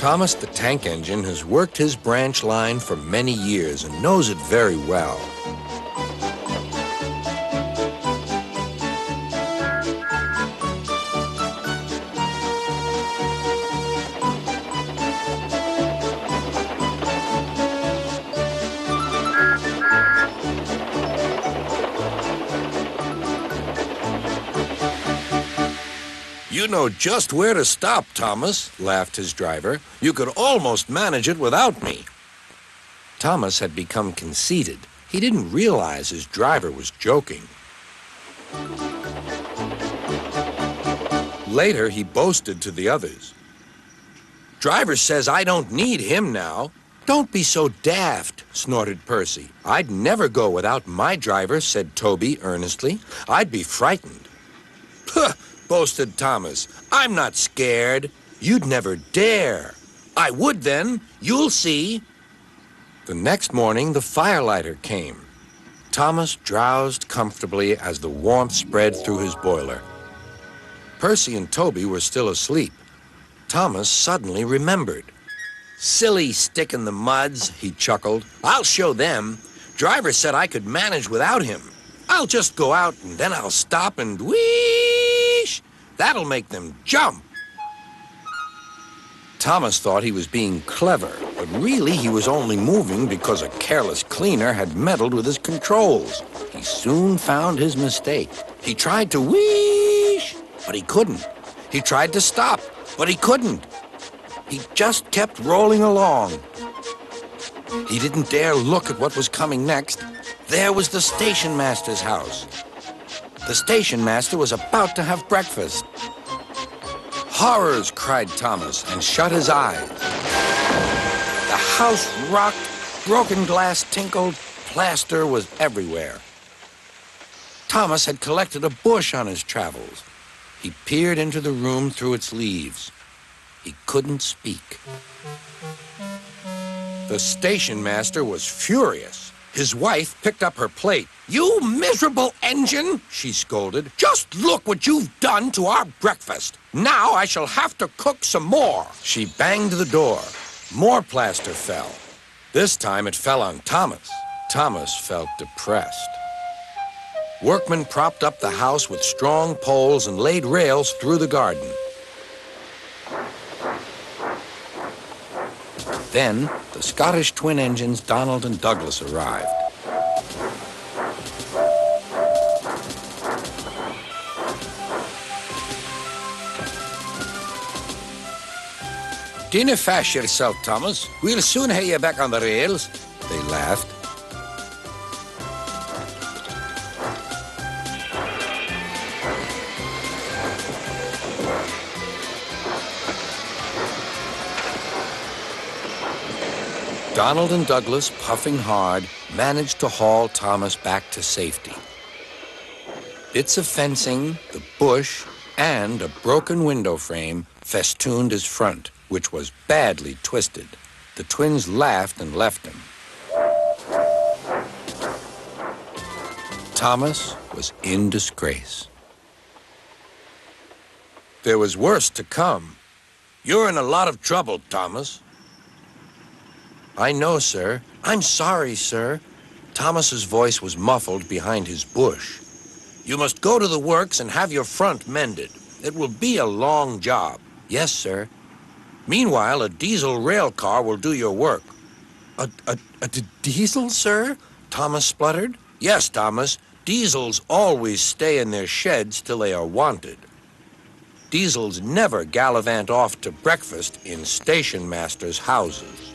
Thomas the tank engine has worked his branch line for many years and knows it very well. You know just where to stop, Thomas, laughed his driver. You could almost manage it without me. Thomas had become conceited. He didn't realize his driver was joking. Later, he boasted to the others. Driver says I don't need him now. Don't be so daft, snorted Percy. I'd never go without my driver, said Toby earnestly. I'd be frightened. Puh! Boasted Thomas. I'm not scared. You'd never dare. I would then. You'll see. The next morning, the firelighter came. Thomas drowsed comfortably as the warmth spread through his boiler. Percy and Toby were still asleep. Thomas suddenly remembered. Silly stick in the muds, he chuckled. I'll show them. Driver said I could manage without him. I'll just go out and then I'll stop and whoosh! That'll make them jump. Thomas thought he was being clever, but really he was only moving because a careless cleaner had meddled with his controls. He soon found his mistake. He tried to whoosh, but he couldn't. He tried to stop, but he couldn't. He just kept rolling along. He didn't dare look at what was coming next. There was the station master's house. The station master was about to have breakfast. Horrors, cried Thomas, and shut his eyes. The house rocked, broken glass tinkled, plaster was everywhere. Thomas had collected a bush on his travels. He peered into the room through its leaves. He couldn't speak. The station master was furious. His wife picked up her plate. You miserable engine, she scolded. Just look what you've done to our breakfast. Now I shall have to cook some more. She banged the door. More plaster fell. This time it fell on Thomas. Thomas felt depressed. Workmen propped up the house with strong poles and laid rails through the garden. Then, the Scottish twin engines Donald and Douglas arrived. Dinna fash yourself, Thomas. We'll soon have you back on the rails, they laughed. Donald and Douglas, puffing hard, managed to haul Thomas back to safety. Bits of fencing, the bush, and a broken window frame festooned his front, which was badly twisted. The twins laughed and left him. Thomas was in disgrace. There was worse to come. You're in a lot of trouble, Thomas. I know, sir. I'm sorry, sir. Thomas's voice was muffled behind his bush. You must go to the works and have your front mended. It will be a long job. Yes, sir. Meanwhile, a diesel rail car will do your work. A diesel, sir? Thomas spluttered. Yes, Thomas. Diesels always stay in their sheds till they are wanted. Diesels never gallivant off to breakfast in station masters' houses.